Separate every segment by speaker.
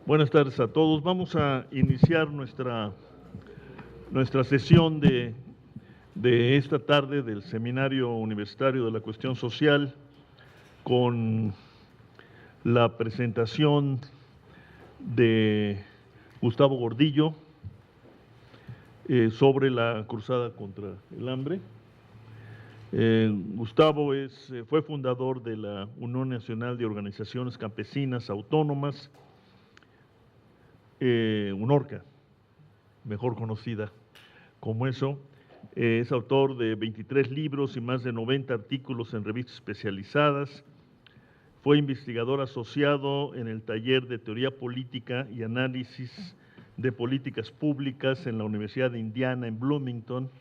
Speaker 1: Buenas tardes a todos. Vamos a iniciar nuestra sesión de esta tarde del Seminario Universitario de la Cuestión Social con la presentación de Gustavo Gordillo sobre la cruzada contra el hambre. Gustavo fue fundador de la Unión Nacional de Organizaciones Campesinas Autónomas, UNORCA, mejor conocida como eso. Es autor de 23 libros y más de 90 artículos en revistas especializadas. Fue investigador asociado en el taller de Teoría Política y Análisis de Políticas Públicas en la Universidad de Indiana en Bloomington,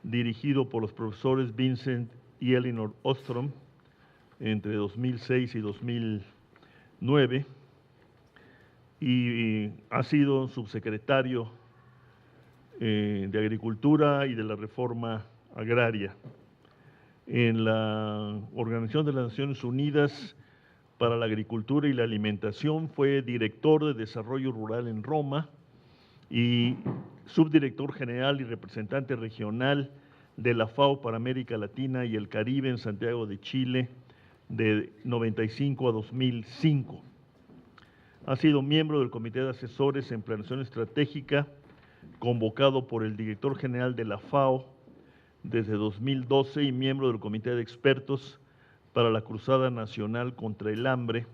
Speaker 1: dirigido por los profesores Vincent y Elinor Ostrom entre 2006 y 2009, y ha sido subsecretario de Agricultura y de la Reforma Agraria. En la Organización de las Naciones Unidas para la Agricultura y la Alimentación fue director de Desarrollo Rural en Roma y subdirector general y representante regional de la FAO para América Latina y el Caribe en Santiago de Chile de 95 a 2005. Ha sido miembro del Comité de Asesores en Planeación Estratégica, convocado por el director general de la FAO desde 2012 y miembro del Comité de Expertos para la Cruzada Nacional contra el Hambre,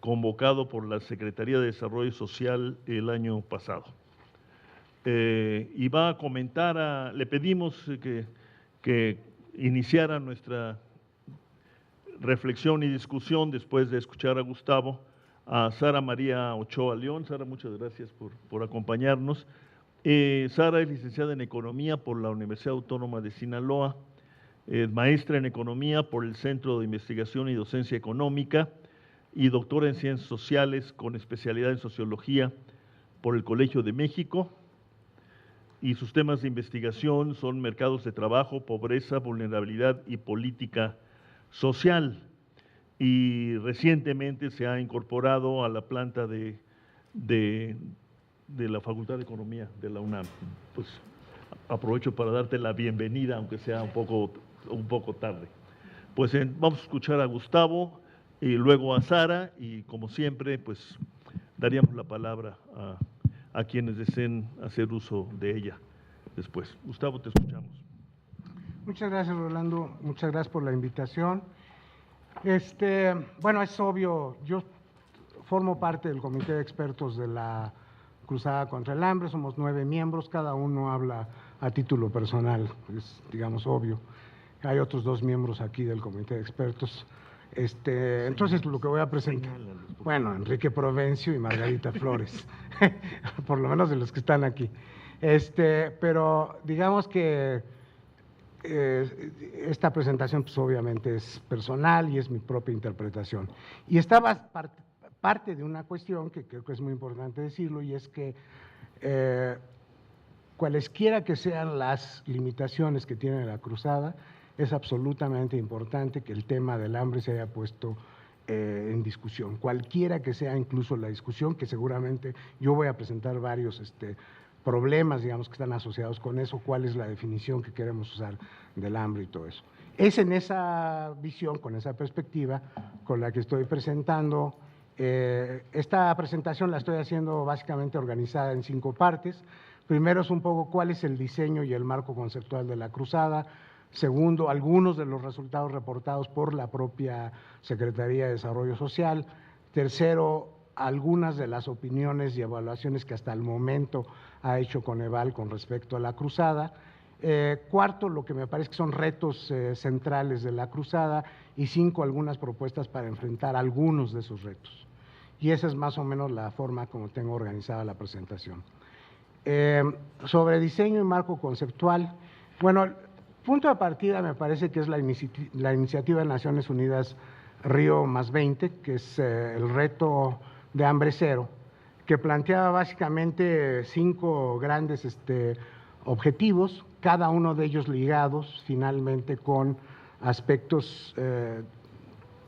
Speaker 1: convocado por la Secretaría de Desarrollo Social el año pasado. Y va a comentar, le pedimos que iniciara nuestra reflexión y discusión después de escuchar a Gustavo, a Sara María Ochoa León. Sara, muchas gracias por acompañarnos. Sara es licenciada en Economía por la Universidad Autónoma de Sinaloa, maestra en Economía por el Centro de Investigación y Docencia Económica y doctora en Ciencias Sociales con especialidad en Sociología por el Colegio de México. Y sus temas de investigación son mercados de trabajo, pobreza, vulnerabilidad y política social. Y recientemente se ha incorporado a la planta de la Facultad de Economía de la UNAM. Pues aprovecho para darte la bienvenida, aunque sea un poco tarde. Pues vamos a escuchar a Gustavo y luego a Sara, y como siempre, pues daríamos la palabra a quienes deseen hacer uso de ella después. Gustavo, te escuchamos.
Speaker 2: Muchas gracias, Rolando. Muchas gracias por la invitación. Bueno, es obvio, yo formo parte del Comité de Expertos de la Cruzada contra el Hambre, somos 9 miembros, cada uno habla a título personal, es, digamos, obvio. Hay otros 2 miembros aquí del Comité de Expertos. Entonces, lo que voy a presentar, bueno, Enrique Provencio y Margarita Flores, por lo menos de los que están aquí. Pero digamos que esta presentación pues obviamente es personal y es mi propia interpretación. Y estaba parte de una cuestión que creo que es muy importante decirlo, y es que cualesquiera que sean las limitaciones que tiene la cruzada, es absolutamente importante que el tema del hambre se haya puesto en discusión, cualquiera que sea incluso la discusión, que seguramente yo voy a presentar varios problemas, digamos, que están asociados con eso, cuál es la definición que queremos usar del hambre y todo eso. Es en esa visión, con esa perspectiva, con la que estoy presentando. Esta presentación la estoy haciendo básicamente organizada en 5 partes. Primero es un poco cuál es el diseño y el marco conceptual de la cruzada. Segundo, algunos de los resultados reportados por la propia Secretaría de Desarrollo Social. Tercero, algunas de las opiniones y evaluaciones que hasta el momento ha hecho Coneval con respecto a la cruzada. Cuarto, lo que me parece que son retos centrales de la cruzada, y 5, algunas propuestas para enfrentar algunos de esos retos. Y esa es más o menos la forma como tengo organizada la presentación. Sobre diseño y marco conceptual, bueno, el punto de partida me parece que es la iniciativa de Naciones Unidas Río +20, que es el reto de hambre cero, que planteaba básicamente 5 grandes objetivos, cada uno de ellos ligados finalmente con aspectos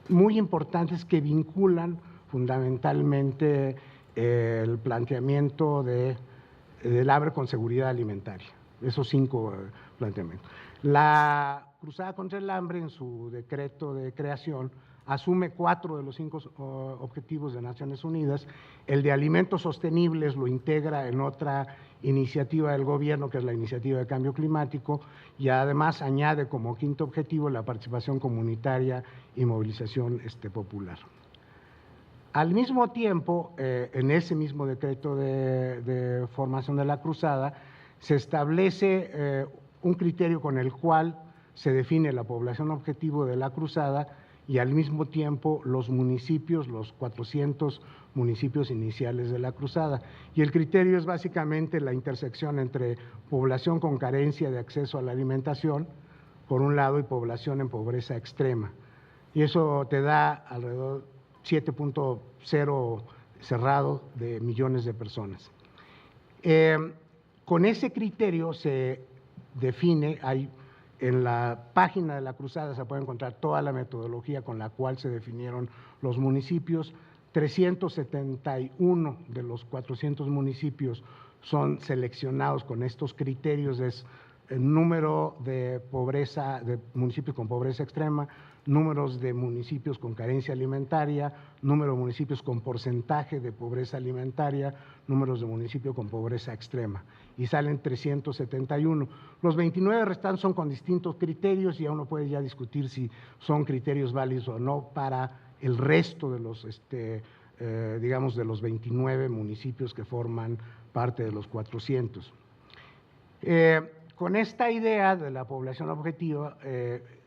Speaker 2: muy importantes que vinculan fundamentalmente el planteamiento del hambre con seguridad alimentaria. Esos 5 planteamientos. La Cruzada contra el Hambre, en su decreto de creación, asume 4 de los 5 objetivos de Naciones Unidas. El de alimentos sostenibles lo integra en otra iniciativa del gobierno, que es la iniciativa de cambio climático, y además añade como 5º objetivo la participación comunitaria y movilización popular. Al mismo tiempo, en ese mismo decreto de formación de la Cruzada, se establece un criterio con el cual se define la población objetivo de la Cruzada y al mismo tiempo los municipios, los 400 municipios iniciales de la Cruzada. Y el criterio es básicamente la intersección entre población con carencia de acceso a la alimentación, por un lado, y población en pobreza extrema. Y eso te da alrededor 7.0 cerrado de millones de personas. Con ese criterio se define, en la página de la Cruzada se puede encontrar toda la metodología con la cual se definieron los municipios. 371 de los 400 municipios son seleccionados con estos criterios, es el número de pobreza, de municipios con pobreza extrema, números de municipios con carencia alimentaria, número de municipios con porcentaje de pobreza alimentaria, números de municipios con pobreza extrema, y salen 371. Los 29 restantes son con distintos criterios y uno puede ya discutir si son criterios válidos o no para el resto de los, digamos, de los 29 municipios que forman parte de los 400. Con esta idea de la población objetiva,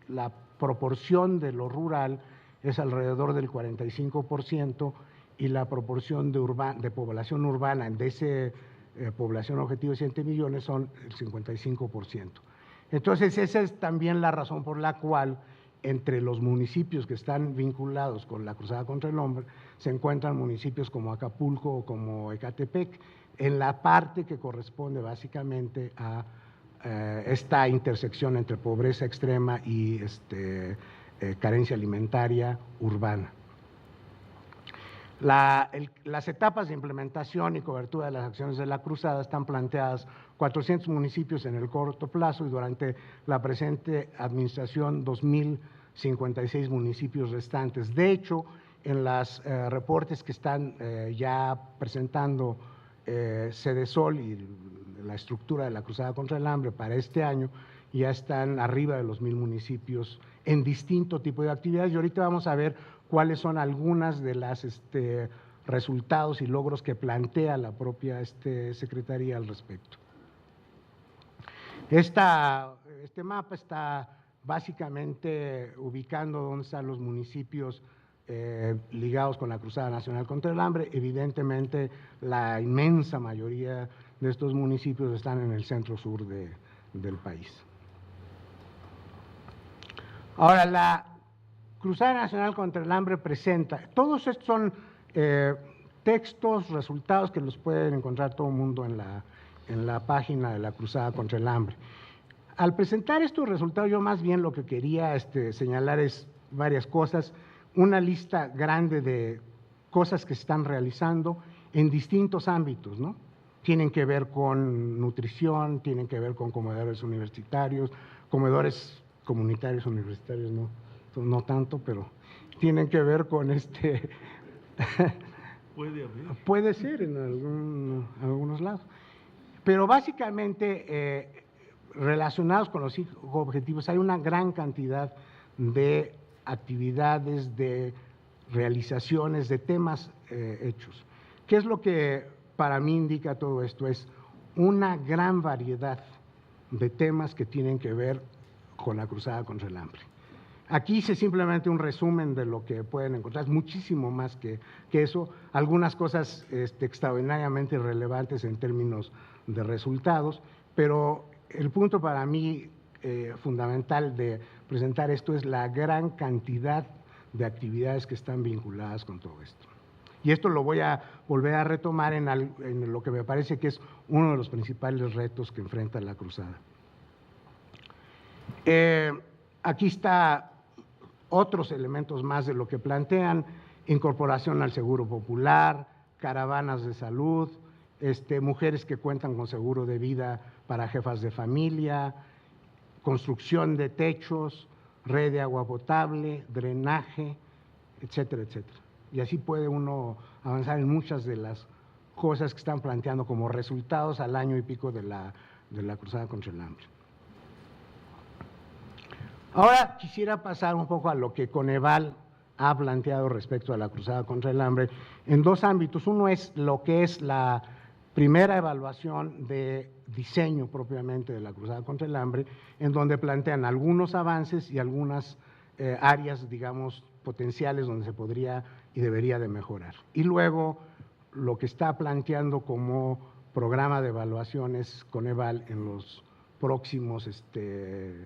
Speaker 2: la proporción de lo rural es alrededor del 45% y la proporción de población urbana de esa población objetivo de 7 millones son el 55%. Entonces, esa es también la razón por la cual entre los municipios que están vinculados con la Cruzada contra el Hambre se encuentran municipios como Acapulco o como Ecatepec, en la parte que corresponde básicamente a esta intersección entre pobreza extrema y carencia alimentaria urbana. Las etapas de implementación y cobertura de las acciones de la Cruzada están planteadas 400 municipios en el corto plazo y durante la presente administración 2.056 municipios restantes. De hecho, en los reportes que están ya presentando Cedesol y la estructura de la Cruzada contra el Hambre para este año, ya están arriba de los 1.000 municipios en distinto tipo de actividades, y ahorita vamos a ver cuáles son algunas de las resultados y logros que plantea la propia Secretaría al respecto. Este mapa está básicamente ubicando dónde están los municipios ligados con la Cruzada Nacional contra el Hambre. Evidentemente, la inmensa mayoría de estos municipios están en el centro-sur del país. Ahora, la Cruzada Nacional contra el Hambre presenta, todos estos son textos, resultados que los pueden encontrar todo el mundo en la página de la Cruzada contra el Hambre. Al presentar estos resultados, yo más bien lo que quería señalar es varias cosas, una lista grande de cosas que se están realizando en distintos ámbitos, ¿no? Tienen que ver con nutrición, tienen que ver con comedores universitarios, comedores comunitarios universitarios, no tanto, pero tienen que ver con
Speaker 1: Puede haber.
Speaker 2: Puede ser en algunos lados. Pero básicamente, relacionados con los objetivos, hay una gran cantidad de actividades, de realizaciones, de temas hechos. ¿Qué es lo que para mí indica todo esto? Es una gran variedad de temas que tienen que ver con la Cruzada contra el Hambre. Aquí hice simplemente un resumen de lo que pueden encontrar, es muchísimo más que eso, algunas cosas extraordinariamente relevantes en términos de resultados, pero el punto para mí fundamental de presentar esto es la gran cantidad de actividades que están vinculadas con todo esto. Y esto lo voy a volver a retomar en lo que me parece que es uno de los principales retos que enfrenta la Cruzada. Aquí está otros elementos más de lo que plantean: incorporación al seguro popular, caravanas de salud, mujeres que cuentan con seguro de vida para jefas de familia, construcción de techos, red de agua potable, drenaje, etcétera, etcétera. Y así puede uno avanzar en muchas de las cosas que están planteando como resultados al año y pico de la Cruzada contra el Hambre. Ahora quisiera pasar un poco a lo que Coneval ha planteado respecto a la Cruzada contra el Hambre en dos ámbitos. Uno es lo que es la primera evaluación de diseño propiamente de la Cruzada contra el Hambre, en donde plantean algunos avances y algunas áreas, digamos, potenciales donde se podría y debería de mejorar. Y luego lo que está planteando como programa de evaluaciones Coneval en los próximos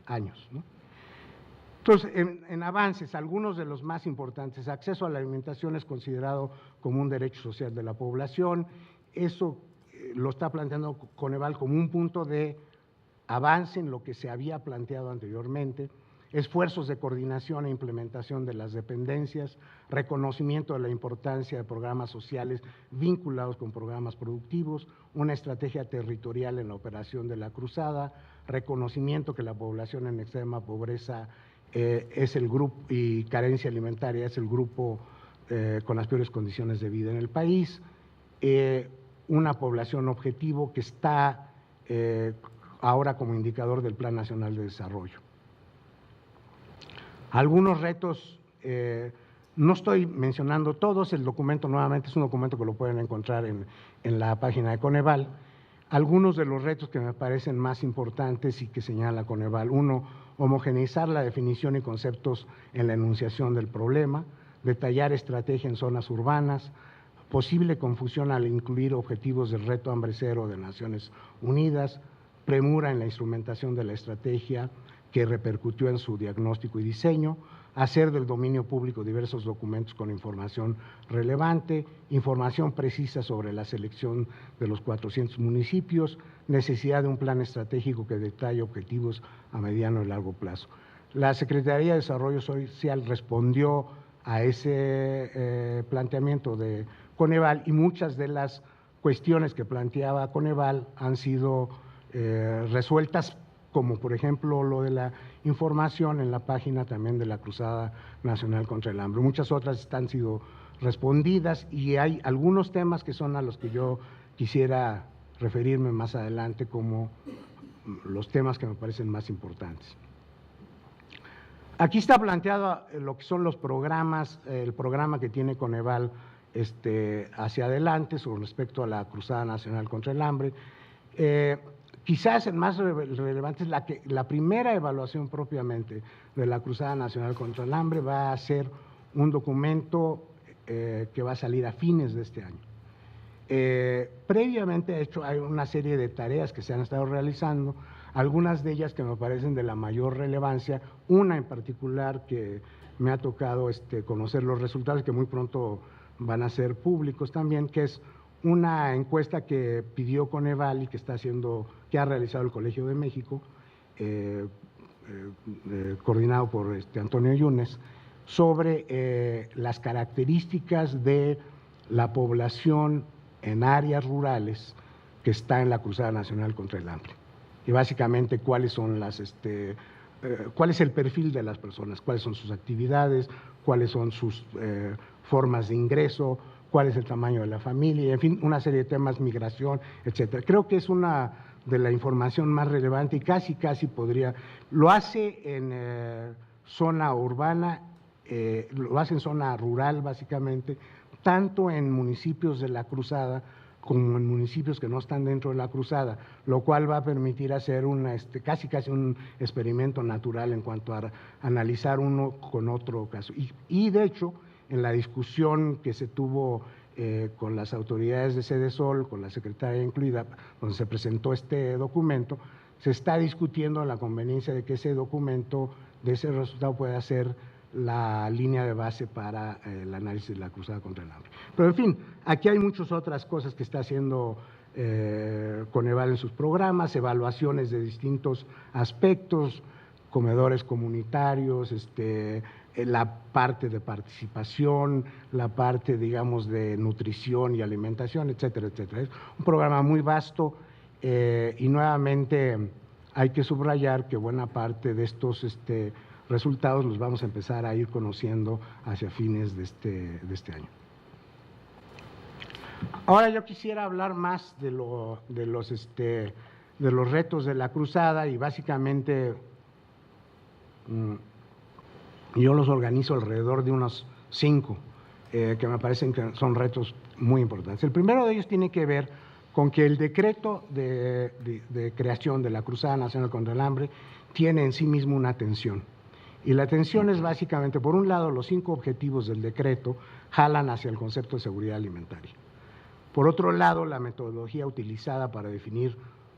Speaker 2: años, ¿no? Entonces, en avances, algunos de los más importantes, acceso a la alimentación es considerado como un derecho social de la población. Eso lo está planteando Coneval como un punto de avance en lo que se había planteado anteriormente. Esfuerzos de coordinación e implementación de las dependencias, reconocimiento de la importancia de programas sociales vinculados con programas productivos, una estrategia territorial en la operación de la Cruzada, reconocimiento que la población en extrema pobreza es el grupo y carencia alimentaria es el grupo con las peores condiciones de vida en el país, una población objetivo que está ahora como indicador del Plan Nacional de Desarrollo. Algunos retos, no estoy mencionando todos, el documento nuevamente es un documento que lo pueden encontrar en la página de Coneval. Algunos de los retos que me parecen más importantes y que señala Coneval: uno, homogeneizar la definición y conceptos en la enunciación del problema, detallar estrategia en zonas urbanas, posible confusión al incluir objetivos del reto hambre cero de Naciones Unidas, premura en la instrumentación de la estrategia que repercutió en su diagnóstico y diseño, hacer del dominio público diversos documentos con información relevante, información precisa sobre la selección de los 400 municipios, necesidad de un plan estratégico que detalle objetivos a mediano y largo plazo. La Secretaría de Desarrollo Social respondió a ese planteamiento de Coneval y muchas de las cuestiones que planteaba Coneval han sido resueltas, como por ejemplo lo de la información en la página también de la Cruzada Nacional contra el Hambre. Muchas otras han sido respondidas y hay algunos temas que son a los que yo quisiera referirme más adelante como los temas que me parecen más importantes. Aquí está planteado lo que son los programas, el programa que tiene Coneval hacia adelante sobre respecto a la Cruzada Nacional contra el Hambre. Quizás el más relevante es la primera evaluación propiamente de la Cruzada Nacional contra el Hambre va a ser un documento que va a salir a fines de este año. Previamente, de hecho, hay una serie de tareas que se han estado realizando, algunas de ellas que me parecen de la mayor relevancia, una en particular que me ha tocado conocer los resultados, que muy pronto van a ser públicos también, que es una encuesta que pidió Coneval y que ha realizado el Colegio de México, coordinado por Antonio Yunes, sobre las características de la población en áreas rurales que está en la Cruzada Nacional contra el Hambre. Y básicamente cuál es el perfil de las personas, cuáles son sus actividades, cuáles son sus formas de ingreso, cuál es el tamaño de la familia, en fin, una serie de temas, migración, etcétera. Creo que es una de la información más relevante y casi lo hace en zona urbana, lo hace en zona rural básicamente, tanto en municipios de la Cruzada como en municipios que no están dentro de la Cruzada, lo cual va a permitir hacer casi un experimento natural en cuanto a analizar uno con otro caso. Y de hecho, en la discusión que se tuvo con las autoridades de Sedesol, con la secretaria incluida, donde se presentó este documento, se está discutiendo la conveniencia de que ese documento, de ese resultado, pueda ser la línea de base para el análisis de la Cruzada contra el Hambre. Pero en fin, aquí hay muchas otras cosas que está haciendo Coneval en sus programas, evaluaciones de distintos aspectos, comedores comunitarios, la parte de participación, la parte, digamos, de nutrición y alimentación, etcétera, etcétera. Es un programa muy vasto y nuevamente hay que subrayar que buena parte de estos resultados los vamos a empezar a ir conociendo hacia fines de este año. Ahora yo quisiera hablar más de los retos de la cruzada y básicamente yo los organizo alrededor de unos 5 que me parecen que son retos muy importantes. El primero de ellos tiene que ver con que el decreto de creación de la Cruzada Nacional contra el Hambre tiene en sí mismo una tensión. Y la tensión es básicamente, por un lado, los 5 objetivos del decreto jalan hacia el concepto de seguridad alimentaria. Por otro lado, la metodología utilizada para definir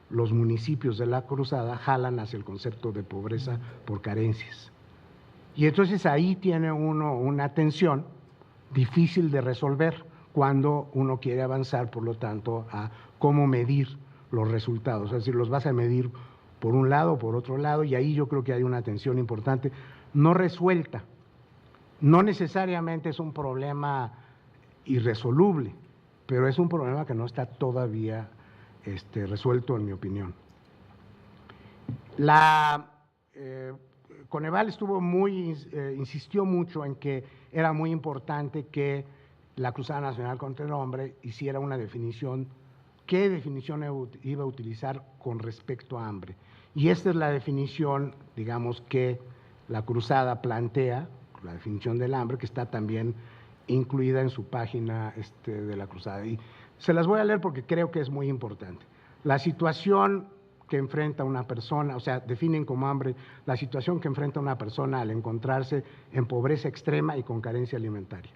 Speaker 2: los municipios de la cruzada jalan hacia el concepto de pobreza por carencias. Y entonces ahí tiene uno una tensión difícil de resolver cuando uno quiere avanzar, por lo tanto, a cómo medir los resultados. Es decir, los vas a medir por un lado o por otro lado, y ahí yo creo que hay una tensión importante, no resuelta. No necesariamente es un problema irresoluble, pero es un problema que no está todavía resuelto, en mi opinión. Coneval insistió mucho en que era muy importante que la Cruzada Nacional contra el Hambre hiciera una definición, qué definición iba a utilizar con respecto a hambre. Y esta es la definición, digamos, que la Cruzada plantea, la definición del hambre, que está también incluida en su página de la Cruzada. Y se las voy a leer porque creo que es muy importante. La situación que enfrenta una persona, o sea, definen como hambre la situación que enfrenta una persona al encontrarse en pobreza extrema y con carencia alimentaria.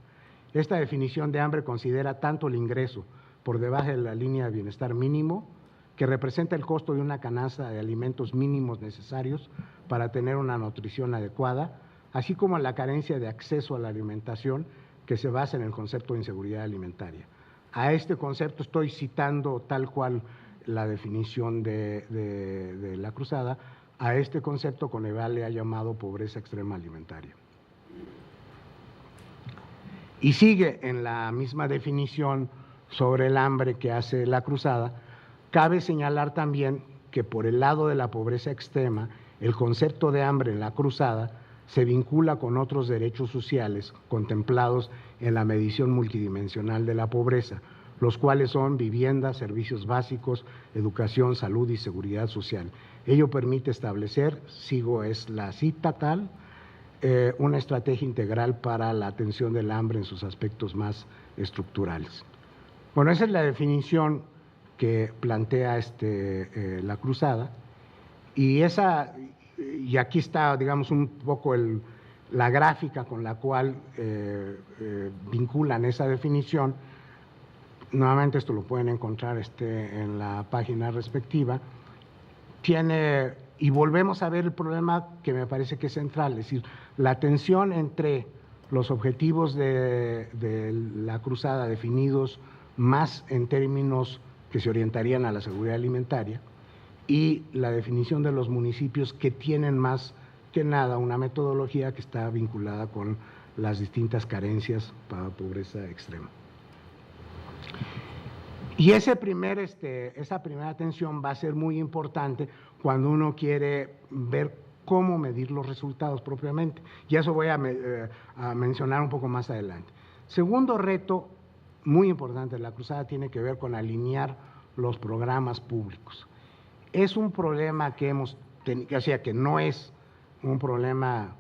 Speaker 2: Esta definición de hambre considera tanto el ingreso por debajo de la línea de bienestar mínimo, que representa el costo de una canasta de alimentos mínimos necesarios para tener una nutrición adecuada, así como la carencia de acceso a la alimentación que se basa en el concepto de inseguridad alimentaria. A este concepto estoy citando tal cual la definición de la Cruzada, a este concepto Coneval le ha llamado pobreza extrema alimentaria. Y sigue en la misma definición sobre el hambre que hace la Cruzada. Cabe señalar también que por el lado de la pobreza extrema, el concepto de hambre en la Cruzada se vincula con otros derechos sociales contemplados en la medición multidimensional de la pobreza, los cuales son vivienda, servicios básicos, educación, salud y seguridad social. Ello permite establecer, es la cita tal, una estrategia integral para la atención del hambre en sus aspectos más estructurales. Bueno, esa es la definición que plantea la Cruzada, y aquí está, digamos, un poco la gráfica con la cual vinculan esa definición. Nuevamente esto lo pueden encontrar en la página respectiva. Y volvemos a ver el problema que me parece que es central, es decir, la tensión entre los objetivos de la Cruzada definidos más en términos que se orientarían a la seguridad alimentaria y la definición de los municipios que tienen más que nada una metodología que está vinculada con las distintas carencias para pobreza extrema. Y esa primera tensión va a ser muy importante cuando uno quiere ver cómo medir los resultados propiamente. Y eso voy a mencionar un poco más adelante. Segundo reto muy importante de la Cruzada tiene que ver con alinear los programas públicos. Es un problema que que no es un problema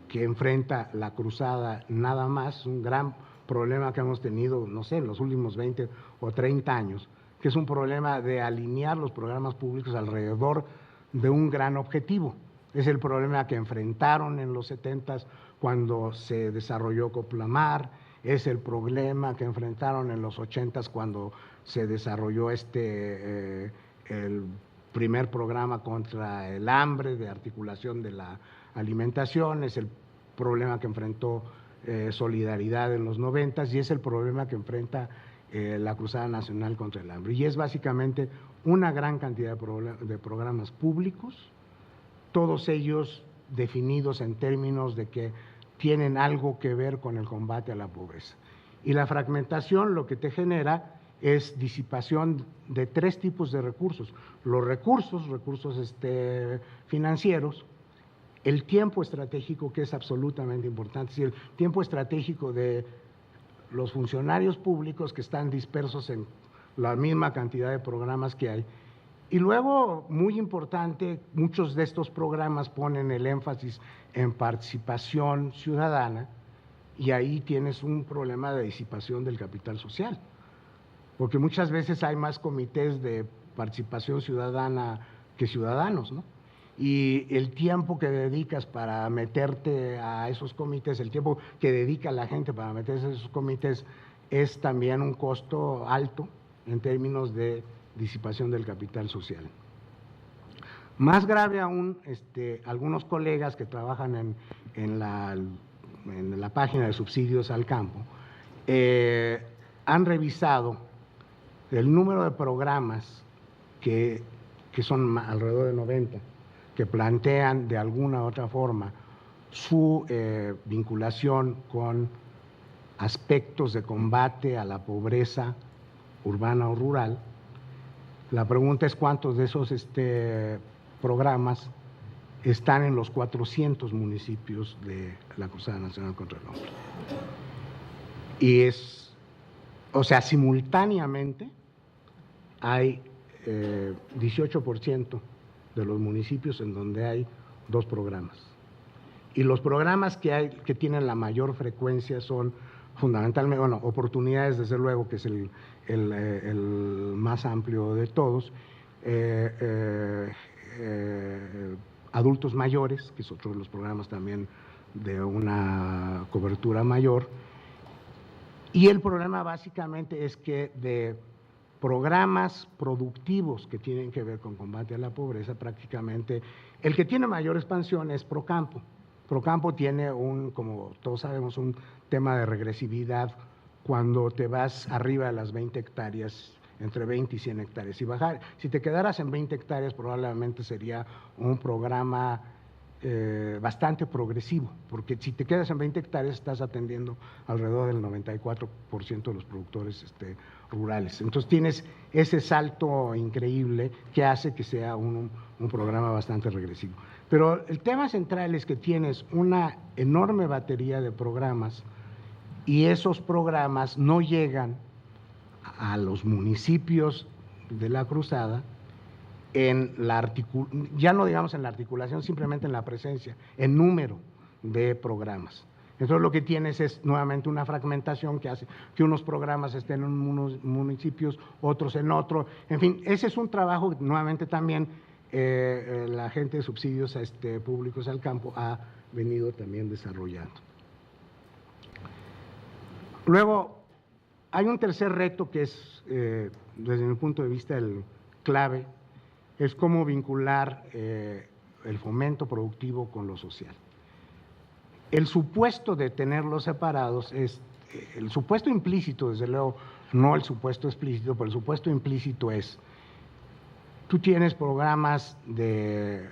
Speaker 2: que enfrenta la Cruzada nada más, un gran problema que hemos tenido, no sé, en los últimos 20 o 30 años, que es un problema de alinear los programas públicos alrededor de un gran objetivo. Es el problema que enfrentaron en los 70s cuando se desarrolló Coplamar, es el problema que enfrentaron en los 80s cuando se desarrolló el primer programa contra el hambre, de articulación de la alimentación, es el problema que enfrentó Solidaridad en los 90s y es el problema que enfrenta la Cruzada Nacional contra el Hambre. Y es básicamente una gran cantidad de programas públicos, todos ellos definidos en términos de que tienen algo que ver con el combate a la pobreza. Y la fragmentación lo que te genera es disipación de 3 tipos de recursos. Los recursos financieros, el tiempo estratégico, que es absolutamente importante, es decir, el tiempo estratégico de los funcionarios públicos que están dispersos en la misma cantidad de programas que hay. Y luego, muy importante, muchos de estos programas ponen el énfasis en participación ciudadana, y ahí tienes un problema de disipación del capital social, porque muchas veces hay más comités de participación ciudadana que ciudadanos, ¿no? Y el tiempo que dedicas para meterte a esos comités, el tiempo que dedica la gente para meterse a esos comités, es también un costo alto en términos de disipación del capital social. Más grave aún, algunos colegas que trabajan en la página de subsidios al campo han revisado el número de programas que son alrededor de 90, que plantean de alguna u otra forma su vinculación con aspectos de combate a la pobreza urbana o rural. La pregunta es cuántos de esos programas están en los 400 municipios de la Cruzada Nacional contra el Hambre. Y simultáneamente hay 18% de los municipios en donde hay 2 programas. Y los programas que tienen la mayor frecuencia son fundamentalmente, oportunidades, desde luego, que es el más amplio de todos, adultos mayores, que es otro de los programas también de una cobertura mayor. Y el problema básicamente es que de programas productivos que tienen que ver con combate a la pobreza, prácticamente el que tiene mayor expansión es Procampo. Procampo tiene como todos sabemos, un tema de regresividad cuando te vas arriba de las 20 hectáreas, entre 20 y 100 hectáreas. Si te quedaras en 20 hectáreas, probablemente sería un programa bastante progresivo, porque si te quedas en 20 hectáreas estás atendiendo alrededor del 94% de los productores rurales. Entonces tienes ese salto increíble que hace que sea un programa bastante regresivo. Pero el tema central es que tienes una enorme batería de programas y esos programas no llegan a los municipios de la Cruzada ya no digamos en la articulación, simplemente en la presencia, en número de programas. Entonces lo que tienes es nuevamente una fragmentación que hace que unos programas estén en unos municipios, otros en otro. En fin, ese es un trabajo que nuevamente también la gente de subsidios públicos al campo ha venido también desarrollando. Luego, hay un tercer reto que es, desde mi punto de vista, el clave, es cómo vincular el fomento productivo con lo social. El supuesto de tenerlos separados es, el supuesto implícito, desde luego, no el supuesto explícito, pero el supuesto implícito es, tú tienes programas de